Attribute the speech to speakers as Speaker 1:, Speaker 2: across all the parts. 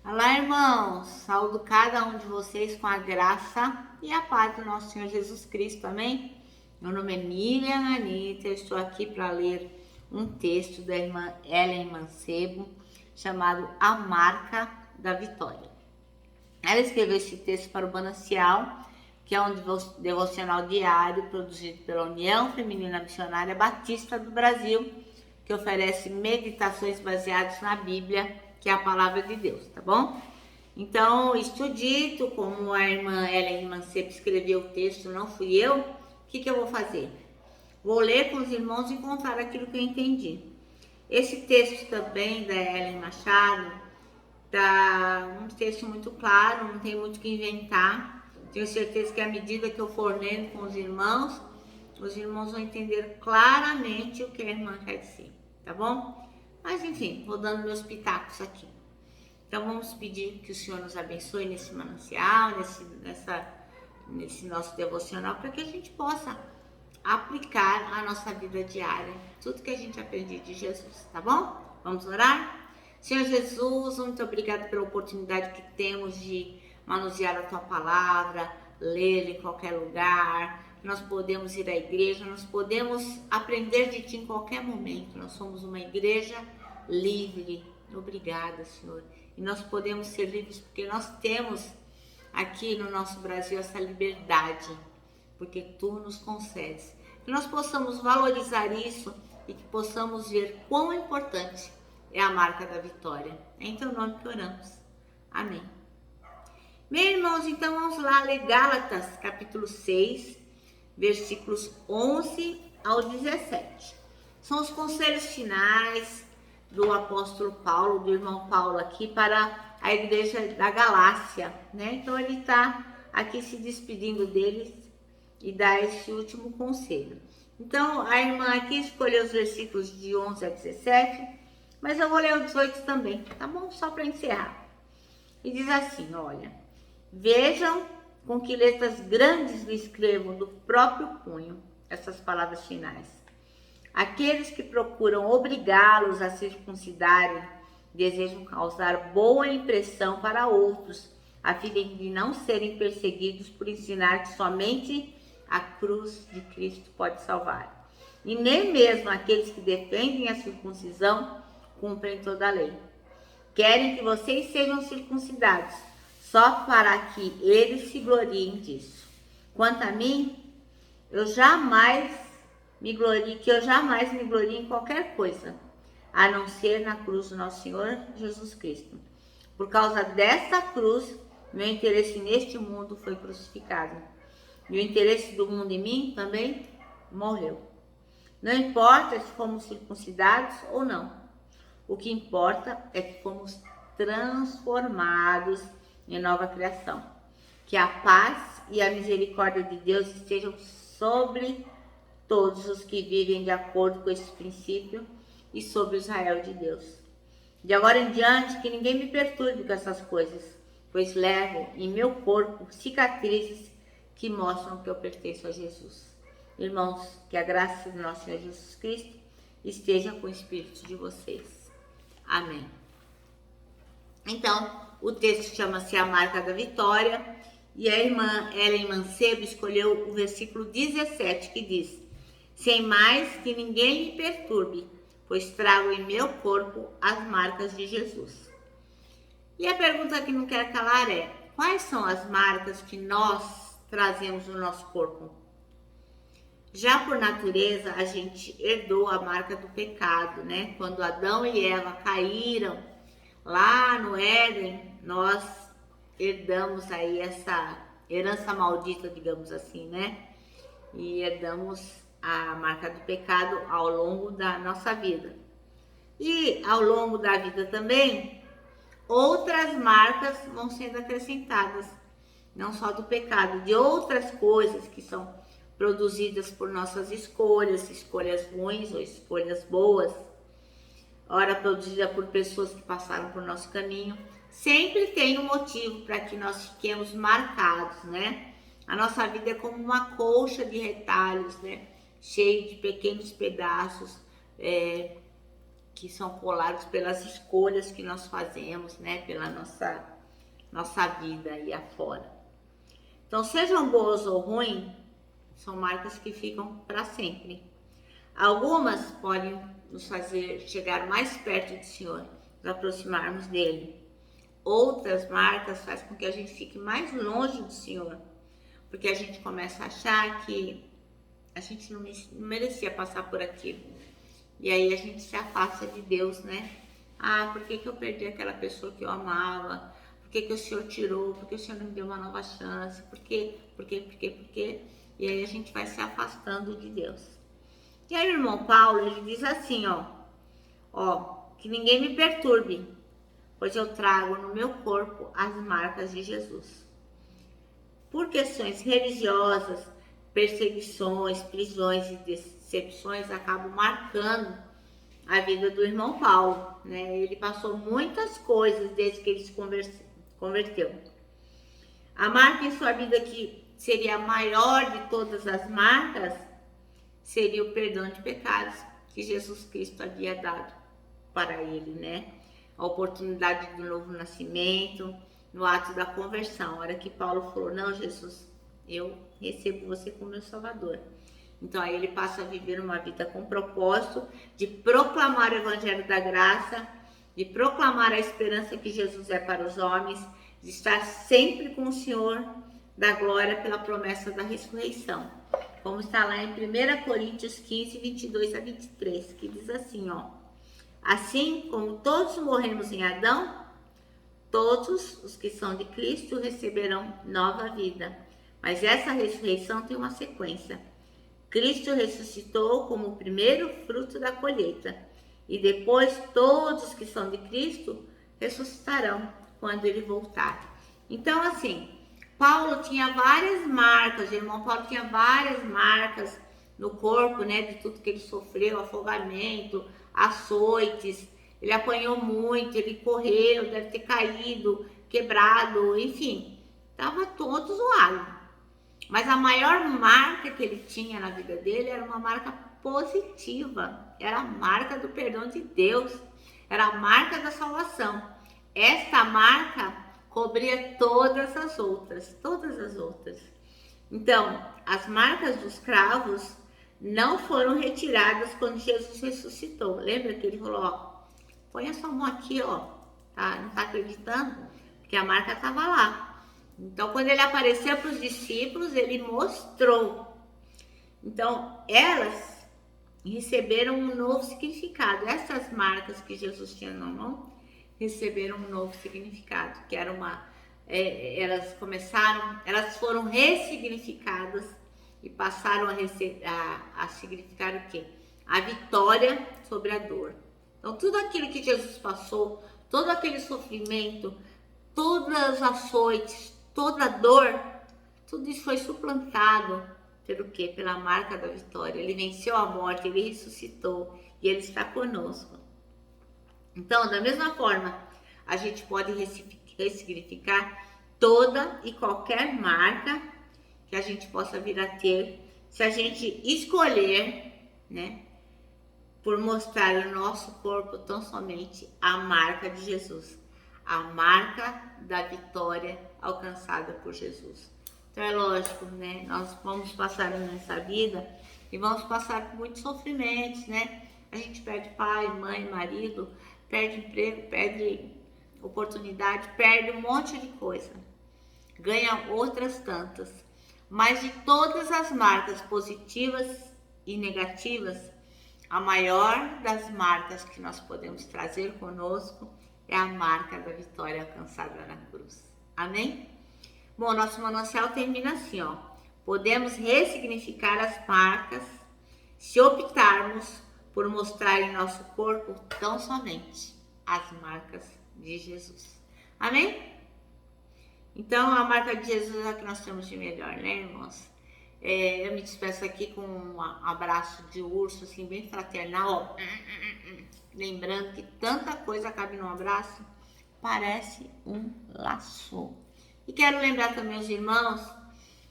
Speaker 1: Olá, irmãos! Saúdo cada um de vocês com a graça e a paz do nosso Senhor Jesus Cristo, amém? Meu nome é Miriam Anita, eu estou aqui para ler um texto da irmã Ellen Mancebo, chamado A Marca da Vitória. Ela escreveu esse texto para o Manancial, que é um devocional diário produzido pela União Feminina Missionária Batista do Brasil, que oferece meditações baseadas na Bíblia, que é a palavra de Deus, tá bom? Então, estudito, como a irmã Ellen Mancebo escreveu o texto, não fui eu, o que eu vou fazer? Vou ler com os irmãos e contar aquilo que eu entendi. Esse texto também da Ellen Machado tá um texto muito claro, não tem muito o que inventar. Tenho certeza que à medida que eu for lendo com os irmãos vão entender claramente o que a irmã quer dizer, tá bom? Mas enfim, vou dando meus pitacos aqui. Então vamos pedir que o Senhor nos abençoe nesse manancial, nesse nosso devocional, para que a gente possa aplicar a nossa vida diária, tudo que a gente aprende de Jesus, tá bom? Vamos orar? Senhor Jesus, muito obrigada pela oportunidade que temos de manusear a Tua palavra, ler em qualquer lugar. Nós podemos ir à igreja, nós podemos aprender de Ti em qualquer momento. Nós somos uma igreja livre. Obrigada, Senhor. E nós podemos ser livres porque nós temos aqui no nosso Brasil essa liberdade, porque Tu nos concedes. Que nós possamos valorizar isso e que possamos ver quão importante é a marca da vitória. É em Teu nome que oramos. Amém. Meus irmãos, então vamos lá ler Gálatas, capítulo 6, versículos 11 ao 17. São os conselhos finais do apóstolo Paulo, do irmão Paulo aqui para a igreja da Galácia, né? Então ele está aqui se despedindo deles e dá esse último conselho. Então a irmã aqui escolheu os versículos de 11 a 17, mas eu vou ler o 18 também, tá bom? Só para encerrar. E diz assim, olha: vejam com que letras grandes lhe escrevo do próprio punho essas palavras finais. Aqueles que procuram obrigá-los a circuncidarem desejam causar boa impressão para outros, a fim de não serem perseguidos por ensinar que somente a cruz de Cristo pode salvar. E nem mesmo aqueles que defendem a circuncisão cumprem toda a lei. Querem que vocês sejam circuncidados, só para que eles se gloriem disso. Quanto a mim, eu jamais me glorie em qualquer coisa, a não ser na cruz do nosso Senhor Jesus Cristo. Por causa dessa cruz, meu interesse neste mundo foi crucificado. E o interesse do mundo em mim também morreu. Não importa se fomos circuncidados ou não. O que importa é que fomos transformados em nova criação. Que a paz e a misericórdia de Deus estejam sobre todos os que vivem de acordo com esse princípio e sobre Israel de Deus. De agora em diante, que ninguém me perturbe com essas coisas, pois levo em meu corpo cicatrizes que mostram que eu pertenço a Jesus. Irmãos, que a graça do nosso Senhor Jesus Cristo esteja com o espírito de vocês. Amém. Então, o texto chama-se A Marca da Vitória e a irmã Ellen Mancebo escolheu o versículo 17, que diz: sem mais que ninguém me perturbe, pois trago em meu corpo as marcas de Jesus. E a pergunta que não quer calar é: quais são as marcas que nós trazemos no nosso corpo? Já por natureza, a gente herdou a marca do pecado, né? Quando Adão e Eva caíram lá no Éden, nós herdamos aí essa herança maldita, digamos assim, né? E herdamos a marca do pecado ao longo da nossa vida. E ao longo da vida também, outras marcas vão sendo acrescentadas, não só do pecado, de outras coisas que são produzidas por nossas escolhas ruins ou escolhas boas, ora produzida por pessoas que passaram por nosso caminho. Sempre tem um motivo para que nós fiquemos marcados, né? A nossa vida é como uma colcha de retalhos, né? Cheio de pequenos pedaços que são colados pelas escolhas que nós fazemos, né? Pela nossa vida aí afora. Então, sejam boas ou ruins, são marcas que ficam para sempre. Algumas podem nos fazer chegar mais perto do Senhor, nos aproximarmos dele. Outras marcas fazem com que a gente fique mais longe do Senhor, porque a gente começa a achar que a gente não merecia passar por aquilo. E aí a gente se afasta de Deus, né? Ah, por que eu perdi aquela pessoa que eu amava? Por que o Senhor tirou? Por que o Senhor não me deu uma nova chance? Por quê? E aí a gente vai se afastando de Deus. E aí o irmão Paulo, ele diz assim, que ninguém me perturbe, pois eu trago no meu corpo as marcas de Jesus. Por questões religiosas, perseguições, prisões e decepções acabam marcando a vida do irmão Paulo, né? Ele passou muitas coisas desde que ele se converteu. A marca em sua vida que seria a maior de todas as marcas seria o perdão de pecados que Jesus Cristo havia dado para ele, né? A oportunidade do novo nascimento, no ato da conversão, a hora que Paulo falou, não, Jesus, eu recebo você como meu Salvador. Então aí ele passa a viver uma vida com propósito de proclamar o Evangelho da Graça, de proclamar a esperança que Jesus é para os homens, de estar sempre com o Senhor da glória pela promessa da ressurreição. Como está lá em 1 Coríntios 15, 22 a 23, que diz assim, assim como todos morremos em Adão, todos os que são de Cristo receberão nova vida. Mas essa ressurreição tem uma sequência. Cristo ressuscitou como o primeiro fruto da colheita. E depois todos que são de Cristo ressuscitarão quando ele voltar. Então, assim, Paulo tinha várias marcas, o irmão Paulo tinha várias marcas no corpo, né? De tudo que ele sofreu, afogamento, açoites. Ele apanhou muito, ele correu, deve ter caído, quebrado, enfim, estava todo zoado. Mas a maior marca que ele tinha na vida dele era uma marca positiva, era a marca do perdão de Deus, era a marca da salvação. Esta marca cobria todas as outras. Então, as marcas dos cravos não foram retiradas quando Jesus ressuscitou. Lembra que ele falou, põe a sua mão aqui, tá? Não tá acreditando? Porque a marca estava lá. Então, quando ele apareceu para os discípulos, ele mostrou. Então, elas receberam um novo significado. Essas marcas que Jesus tinha na mão receberam um novo significado, que era elas foram ressignificadas e passaram a significar o quê? A vitória sobre a dor. Então, tudo aquilo que Jesus passou, todo aquele sofrimento, todas as açoites, toda a dor, tudo isso foi suplantado pelo quê? Pela marca da vitória. Ele venceu a morte, ele ressuscitou e ele está conosco. Então, da mesma forma, a gente pode ressignificar toda e qualquer marca que a gente possa vir a ter, se a gente escolher, né? Por mostrar no nosso corpo tão somente a marca de Jesus, a marca da vitória alcançada por Jesus. Então é lógico, né? Nós vamos passar nessa vida e vamos passar por muitos sofrimentos, né? A gente perde pai, mãe, marido, perde emprego, perde oportunidade, perde um monte de coisa, ganha outras tantas. Mas de todas as marcas positivas e negativas, a maior das marcas que nós podemos trazer conosco é a marca da vitória alcançada na cruz. Amém? Bom, nosso manancial termina assim, Podemos ressignificar as marcas se optarmos por mostrar em nosso corpo tão somente as marcas de Jesus. Amém? Então, a marca de Jesus é a que nós temos de melhor, né, irmãos? Eu me despeço aqui com um abraço de urso, assim, bem fraternal, lembrando que tanta coisa cabe num abraço, parece um laço. E quero lembrar também os irmãos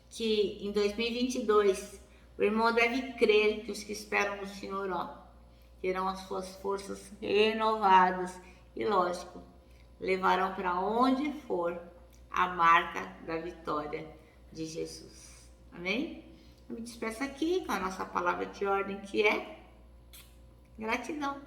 Speaker 1: que em 2022 o irmão deve crer que os que esperam no Senhor, terão as suas forças renovadas e, lógico, levarão para onde for a marca da vitória de Jesus. Amém? Eu me despeço aqui com a nossa palavra de ordem, que é gratidão.